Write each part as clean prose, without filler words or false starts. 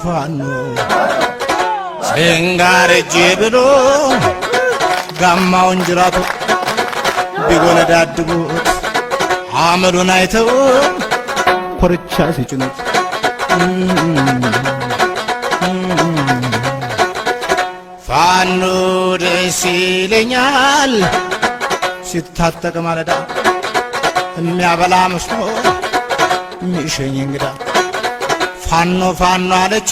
ፋኖ ሲንጋር ጅብሎ ጋማውን ጅራቱ ቢጎነዳድቡት አመሉን አይተው ኮርቻ ሲጭኑት ፋኖ ደስ ይለኛል ሲታጠቅ ማለዳ የሚያበላ መስሎ ሚሸኝ እንግዳ ፋኖ ፋኖ አለች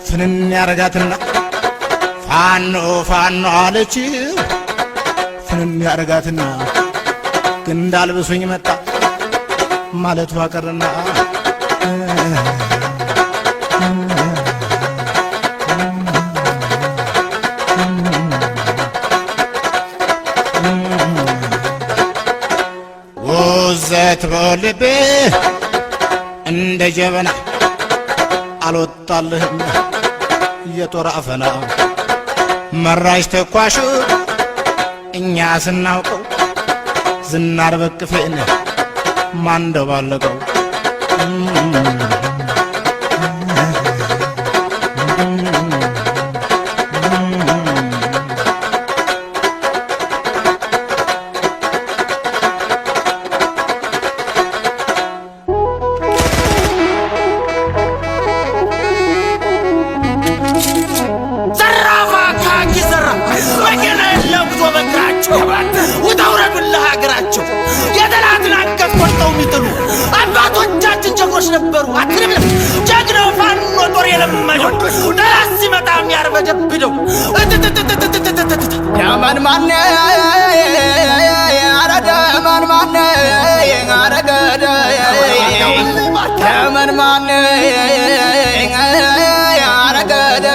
ፍንን ያረጋትና ፋኖ ፋኖ አለች ፍንን ያረጋትና ግን እንዳልብሱኝ መጣ ማለቱ አቀረና ወዘት በልቤ እንደ ጀበና አልወጣልህም የጦር አፈና መራሽ ተኳሹ እኛ ስናውቀው ዝናር በቅፌን ማንደባለቀው ነበሩ አትልም ጀግናው ፋኖ ጦር የለመደው ደራስ ሲመጣ የሚያርበደብደው ያማን ማነ አረዳ ማን ማነ አረገደ ያማን ማነ አረገደ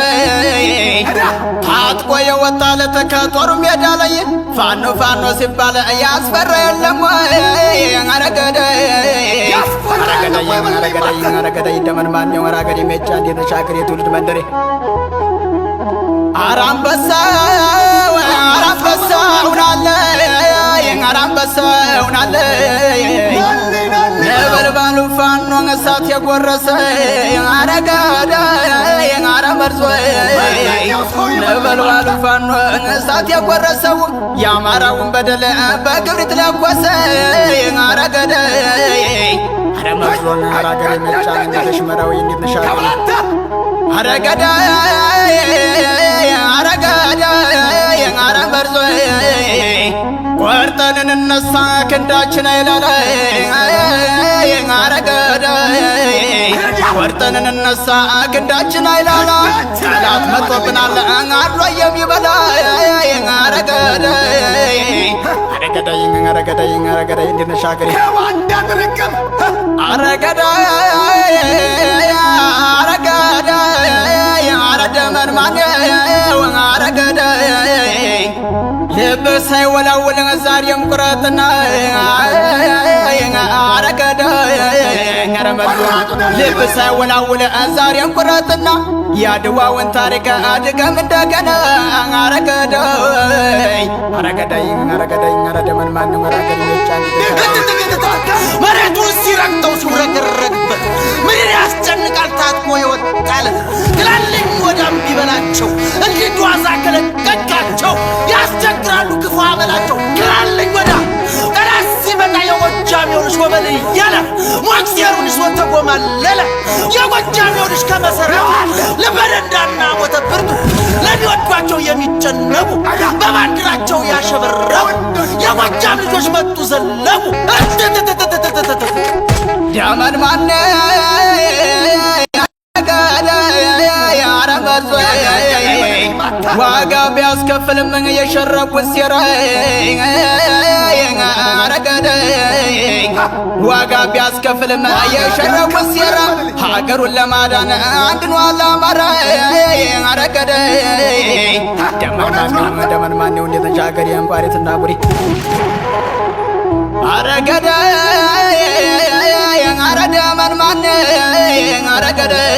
ታጥቆ የወጣለት ከጦር ሜዳ ላይ ፋኖ ፋኖ ሲባል ያስፈራ የለም አረገደ አረገደ ደመን ማን ነው አረገደ ሜጫ እንዴት ሻክሬ ትውልድ መንደሬ አራምበሳው ናለ አራምበሳው ናለ ነበልባሉ ፋኖ እሳት የጎረሰ አረገደ አረመርዞ ነበልባሉ ፋኖ እሳት የጎረሰው የአማራውን በደል በክብሪት ለኮሰ አረገደ አረመርዞን አረገደ ሜጫ እንዴት ሽመራዊ እንዴት ነሻለ አረገደ አረገደ አረመርዞ ቆርጠን እንነሳ ክንዳችን አይላለ አረገደ ቆርጠን እንነሳ ክንዳችን አይላላ ጠላት መጥቶብናል አድሮ የሚበላ አረገደ አረገደ አረገደ አረገደ እንዴት ነሽ አገሬ አረገደ አረገደ አረደመን ማን አረገደ ልብ ሳይወላውል ዛሬም ቁረጥና አረገደ ልብ ሳይወላውል ዛሬም ቁረጥና ያድዋውን ታሪክ አድገም እንደገና አረገደ አረገደ አረገደ አረደመን ማን አረገደ ይጫን መሬቱ ሲረግጠው ሲረገረግበት ምን ያስጨንቃል ታጥቆ ይወጣል ግላልኝ ወዳም ቢበላቸው እንዲዷዛ ከለቀቃቸው ያስቸግራሉ ክፉ አበላቸው ግላልኝ ወዳ ጠላት ሲመጣ የጎጃሜውንሽ ወበል እያለ ሞክሴሩንሽ ወተጎማለለ የጎጃሜውንሽ ከመሰረቱ ለበረንዳና ሞተ ብርቱ ለሚወዷቸው የሚጨነቁ በባንዲራቸው ያሸበረቁ የጎጃም ልጆች መጡ ዘለቁ ዳመን ማነ ያረገደ መርዞ ዋጋ ቢያስከፍልም የሸረቡት ሴራ አረገደይ ዋጋ ቢያስከፍልም የሸረቡት ሴራ ሀገሩን ለማዳን አንድን ዋላ ማራ አረገደይ ደመን ማነው እንደተሻገር የእንቋሪትና ቡሪ አረገደይ አረደመን ማነ አረገደይ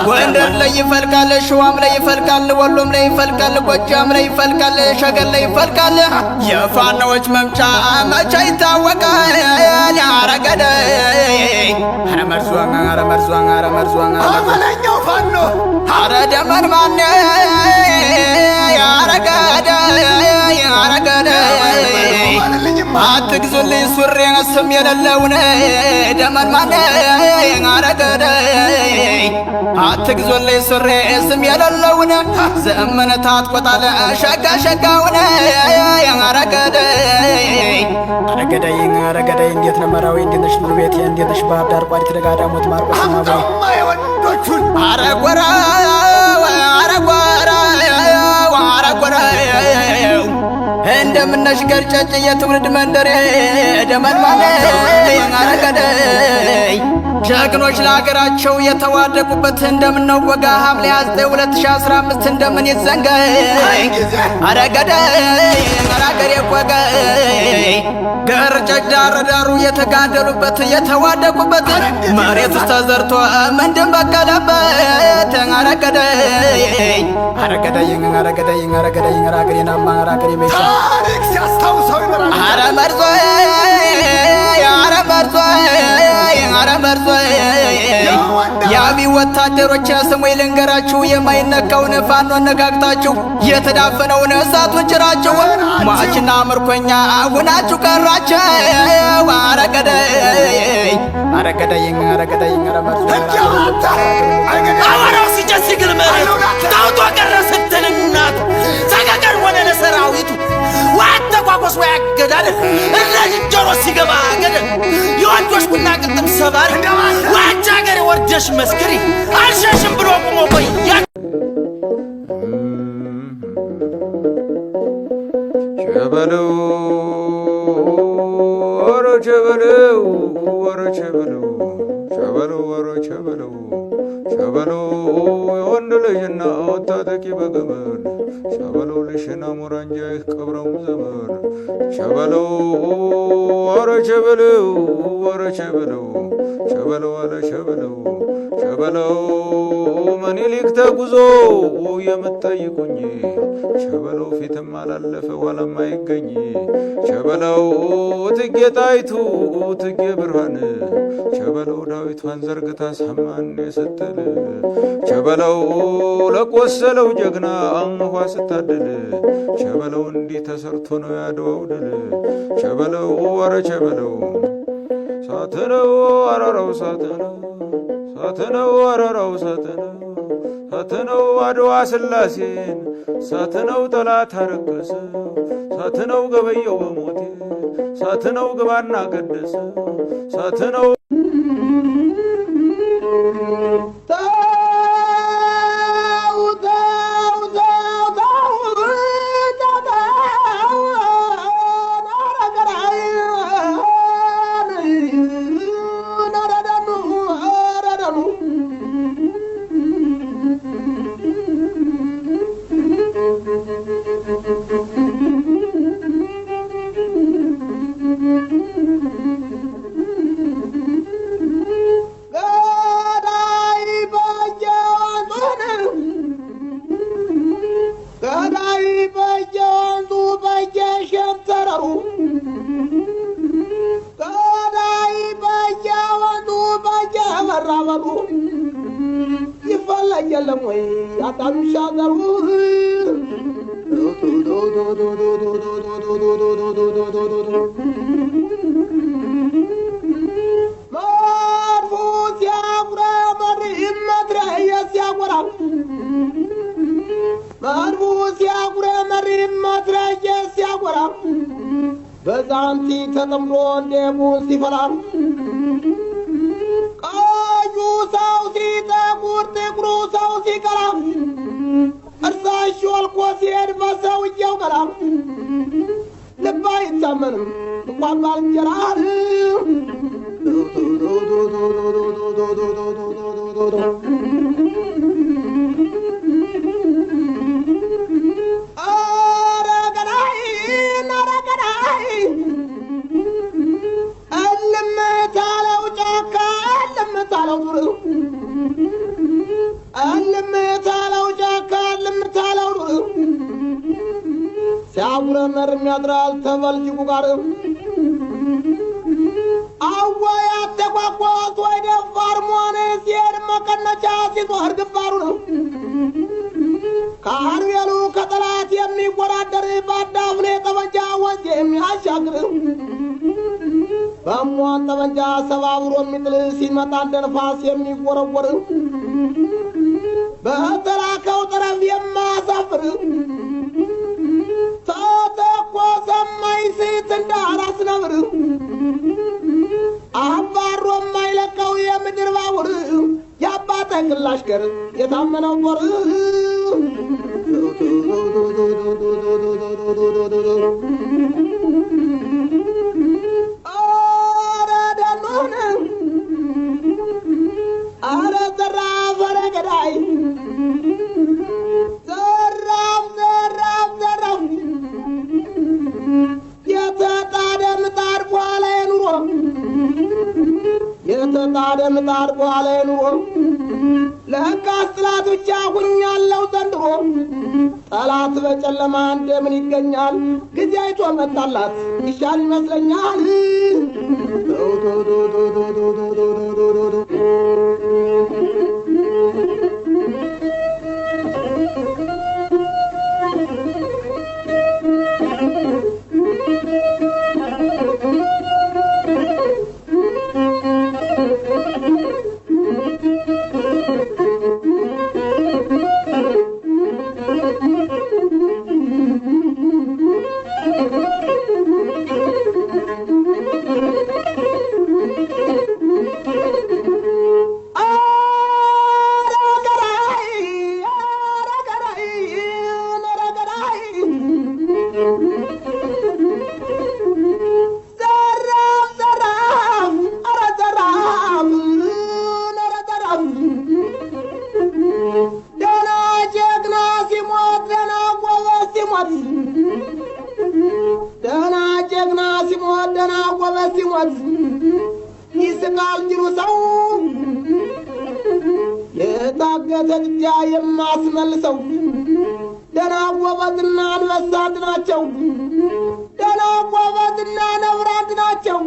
ጎንደር ላይ ይፈልቃል ሸዋም ላይ ይፈልቃል ወሎም ላይ ይፈልቃል ጎጃም ላይ ይፈልቃል ሸገር ላይ ይፈልቃል የፋኖች መምጫ መቼ ይታወቃል አረገደይ አረመርዟን አመለኛው ፋኖ አረደመን ማነ አረገደይ አትግዙልኝ ሱሪ ስም የሌለውን ደመን ማነ አረገደይ አትግዙልኝ ሱሪ ስም የሌለውን ዘመነ ታጥቆጣለ ሸጋ ሸጋውን አረገደይ እንዴት ነው መራዊ እንዴት ነሽ ኑር ቤቴ እንዴት ነሽ ባህር ዳር ቋሪት ደጋዳሞት ማርቆስ ማባይ ወንዶቹን አረጎራ እንደምነሽ ገርጨጭ የትውልድ መንደሬ ደመን ማነ አረገደይ ጀግኖች ለሀገራቸው የተዋደቁበት እንደምነው ወጋ ሐምሌ 29 2015 እንደምን ይዘንገይ አረገደይ አረገሬ ወገይ ገርጨጭ ዳሩ የተጋደሉበት የተዋደቁበት መሬት ውስጥ ተዘርቶ ምንድን በቀለበት አረገደይ አረገሬናማ አረገሬ ሜሻ ታሪክ ሲያስታውሰው ይመራል አረመርዞ ያቢ ወታደሮች ስሙይ ልንገራችሁ የማይነካውን ፋኖ ነካክታችሁ የተዳፈነውን እሳቱን ጭራችሁ ሟችና ምርኮኛ ሁናችሁ ቀራችሁ አረገደይ አዋራው ሲጨስግል መሬት ታውቶ ቀረ ስትል እናቱ ሰቀቀን ሆነ ለሰራዊቱ ዋተቋቆስ ያገዳል እነ ዝንጀሮ ሲገባ ገደል የወንዶች ቡና ቅጥም ሰባሪ ዋቻ ገሬ ወርደሽ መስክሪ አልሸሽም ብሎ ቁሞ ቆይ ቸበለው ወረ ቸበለው የወንድ ልጅና ወታጠቂ በገመድ ቸበለው ልሽና ሙራንጃ ቀብረው ዘመን ቸበለው ወረ ቸበለው አለ ቸበለው ምኒልክ ተጉዞ የምትጠይቁኝ ቸበለው ፊትም አላለፈ ኋላም አይገኝ ቸበለው እቴጌ ጣይቱ እቴጌ ብርሃን ቸበለው ዳዊቷን ዘርግታ ሰማን የሰጠል ቸበለው ለቆሰለው ጀግና አንኳ ስታድል ቸበለው እንዲህ ተሰርቶ ነው ያድዋው ድል ቸበለው ወረ ቸበለው ሳትነው አራራው ሳትነው አራራው ሳትነው አድዋ ስላሴን ሳትነው ጠላት አረከሰ ሳትነው ገበየው በሞቴ ሳትነው ግባና ቀደሰ ሳትነው በዛንቲ ተጠምዶ እንደሙስ ይፈላል ቀዩ ሰው ሲጠቁር ጥቁሩ ሰው ሲቀላ ሾልኮ ሲሄድ በሰውየው ገላ ልብ አይታመንም እንኳን ባልንጀራ ሲያጉረመር የሚያድራል ተበልጅጉ ጋር አወይ አተቋቋት ወይ ደፋር መሆን ሲሄድ መቀነቻ ሲዞር ግንባሩ ነው ከአርቤሉ ከጠላት የሚወዳደር ባዳፍኔ ጠመንጃ ወንዝ የሚያሻግር በሟን ጠመንጃ ሰባብሮ የሚጥል ሲመጣ እንደ ነፋስ የሚወረወር በተላከው ጠረፍ የማያሳፍር ተተኮሰ ማይስት እንዳራስ ነብር አባሮ የማይለቀው የምድር ባቡር የአባተ ግላሽ ገር የታመነው ጦር አረዳኖነ አረዘራ ፈረገዳይ ዘራፍ ዘራፍ ዘራፍ የተጣደ ምጣድ በኋላ ኑሮ የተጣደ ምጣድ በኋላ ኑሮ ለካስ ጠላት ብቻ ሁኛለው ዘንድሮ ጠላት በጨለማ እንደምን ይገኛል ጊዜ አይቶ መጣላት ይሻል ይመስለኛል ደህና ጀግና ሲሞት ደህና ጎበዝ ሲሞት ይስቃል ጅሩ ሰው የታገተ ጥጃ የማስመልሰው ደህና ጎበዝና አንበሳ አንድ ናቸው ደህና ጎበዝና ነብር አንድ ናቸው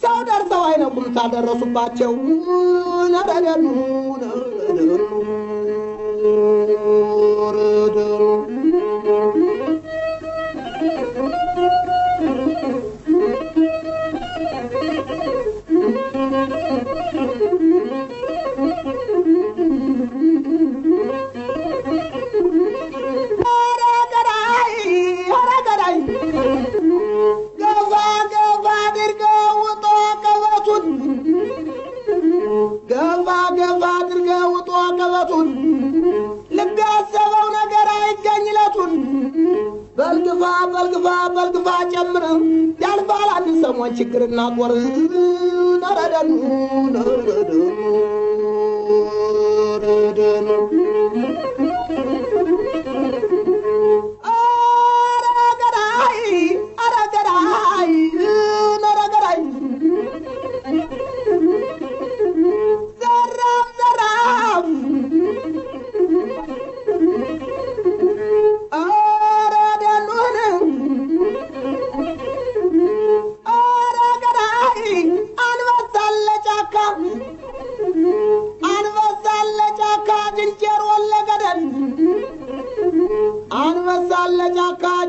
ሰው ደርሰው አይነቁም ታደረሱባቸው ነረደኑ በልግፋ ጨምር ያልፋል አንድ ሰሞን ችግርና ጦር ነረደኑ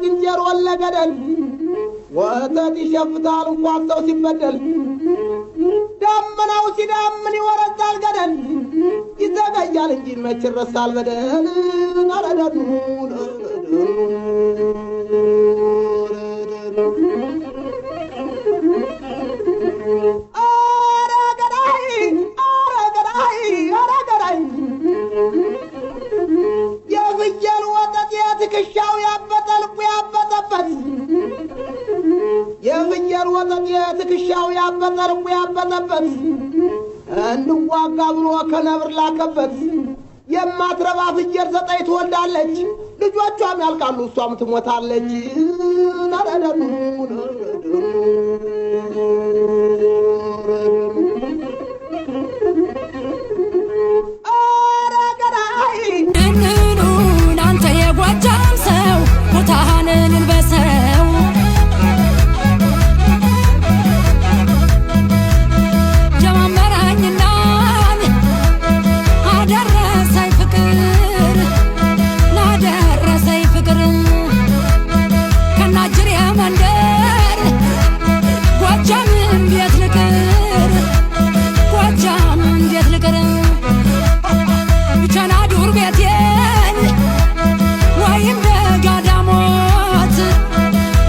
ዝንጀሮ ለገደል ወተት ይሸፍታል እንኳን ሰው ሲበደል ደመናው ሲዳምን ይወረዳል ገደል ይዘገያል እንጂ መች ይረሳል በደል ናረደዱ የፍየል ወተት ላከበት እንዋጋ ብሎ ከነብር ላከበት የማትረባ ፍየል ዘጠኝ ትወልዳለች ልጆቿም ያልቃሉ እሷም ትሞታለች ነረደኑ አንተ የጓጃም ሰው ኩታህንን ልበሰው ጀማመራኝና አደረሰኝ ፍቅር ላደረሰኝ ፍቅር ከናጅር የመንደር ጓጃም እንዴት ልቅር ጓጃም እንዴት ልቅር ብቻና ዱር ቤቴን ወይም ደጋዳሞት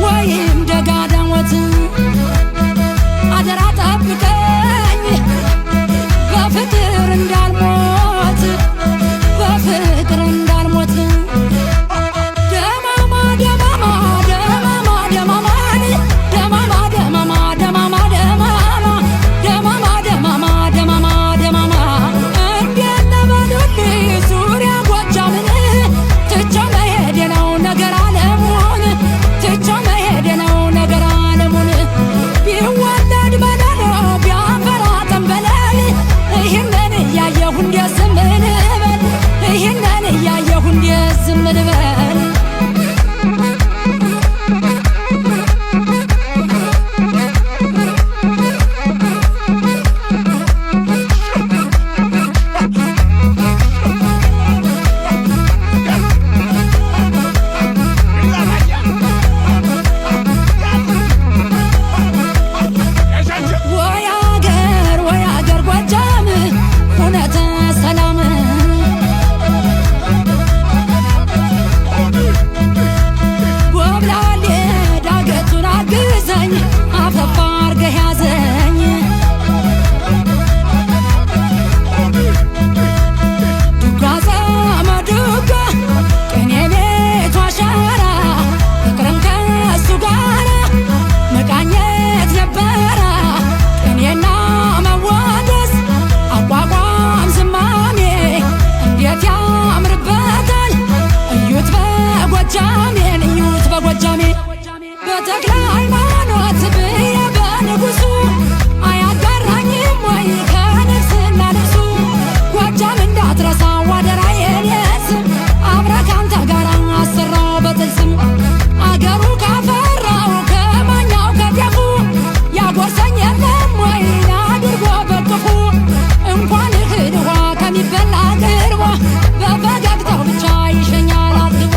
ወይም ደጋዳሞት አደራ ጠብቀኝ በፍቅር እንዳልሞት በፍቅር እንዳልሞት ደማማ ደማማ ደማማ ደማማን ደማማ ደማማ ደማማ ደማማ ደማማ ደማማ ደማማ ደማማ እንዴት ለበሉልኝ ዙሪያ ጎጃምን ትቼው መሄዴ ነው ነገር ዓለሙን ትቼው መሄዴ ነው ነገር ዓለሙን ቢወለድ በለሎ ቢያፈራ ጠንበለል ይህንን እያየሁ እንዴት ዝም ልበል ይህንን እያየሁ እንዴት ዝም ልበል ወይ አገር ጎጃም እውነተ ሰላም ጎብላሌ ዳገቱን አግዘኝ አፈፋ አርገህ ያዘኝ ዱጋ ዘመዱጋ ቅኔ ቤቱ አሻራ ፍቅርም ከሱ ጋራ መቃኘት ነበራ ቅኔና መዋደስ አቋቋም ዝማሜ እንዴት ያምርበታል እዩት በጎጃሜን እዩት በጎጃሜ በተክለ ሃይማኖት ብዬ በንጉሱ አያጋራኝም ወይ ከንግስና ልብሱ ጎጃም እንዳትረሳ ዋደራዬን የስም አብረህ ካንተ ጋር አሰራው በጥልስም አገሩ ካፈራው ከማኛው ከጤፉ ያጎርሰኝ የለም ወይ አድርጎ በክፉ እንኳን እህል ውሃ ከሚበላ ቅርቦ በፈገግታው ብቻ ይሸኛል አጥግቦ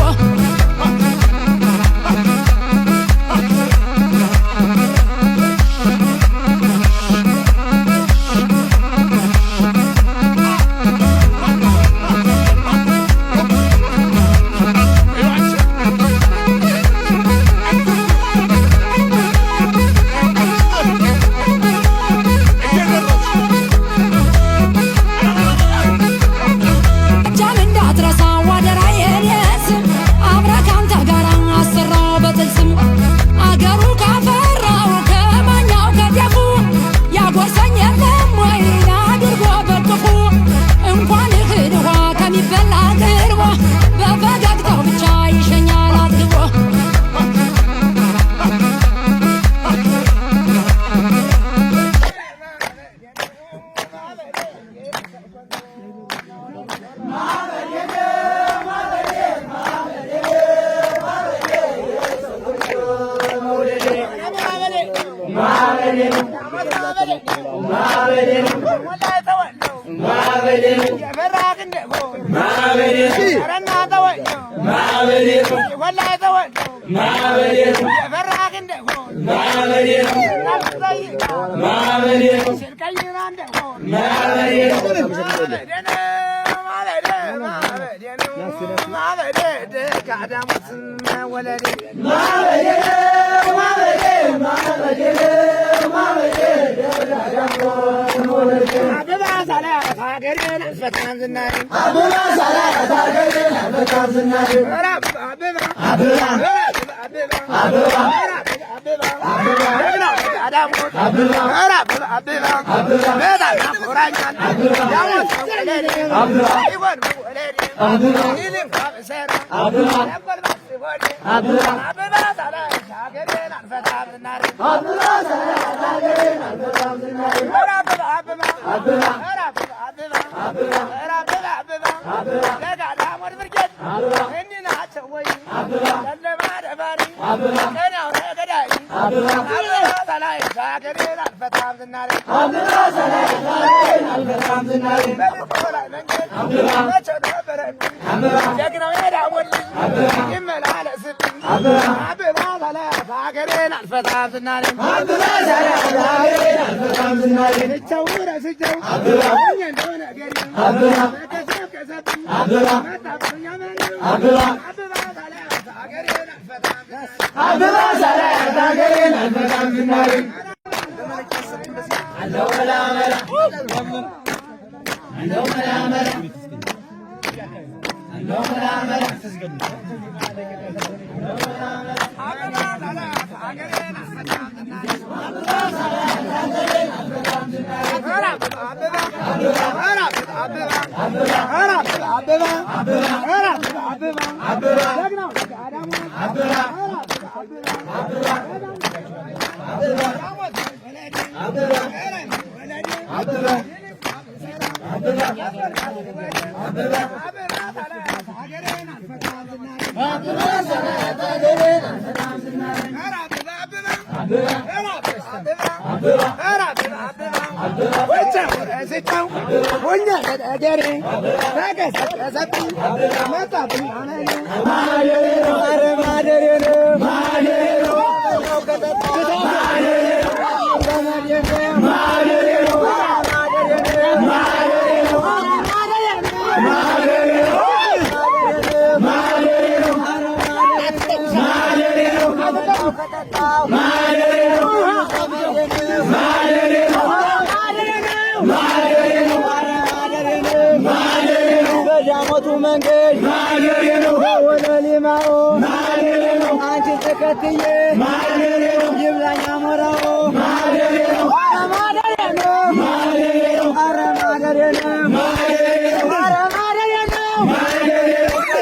ጎጃም እንዳትረሳ ዋደራዬን የስም አብረህ ካንተ ጋር አሰራው በጥልስም አገሩ ካፈራው ከማኛው ከጤፉ ያጎርሰኝ የለም ወይ አድርጎ በክፉ እንኳን እህል ውሃ ከሚበላ ቅርቦ በፈገግታው ብቻ ይሸኛል አጥግቦ አበባ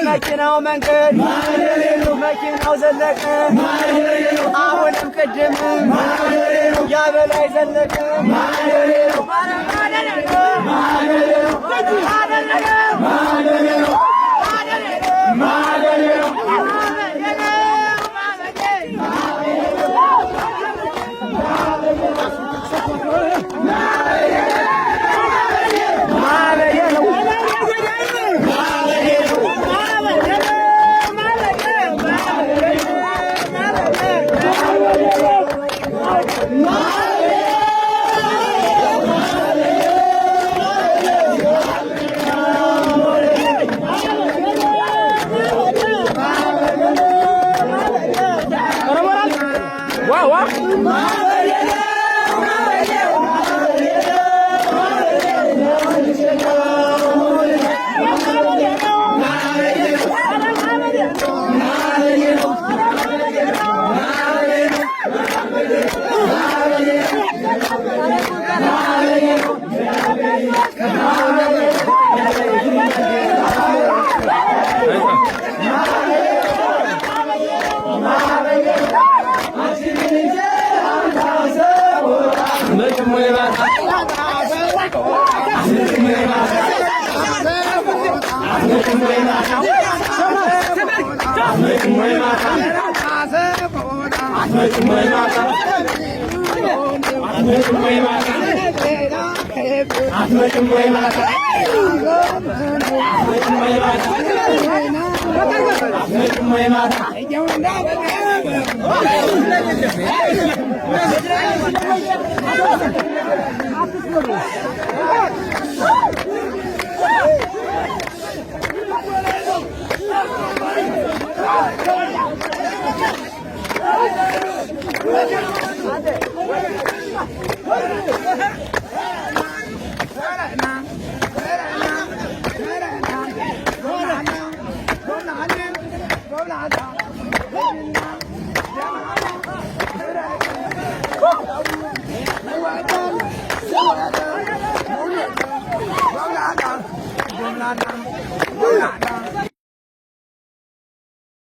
መኪናው መንገድ መኪናው ዘለቀ አሁንም ቅድም ያበላይ ዘለቀ Woo!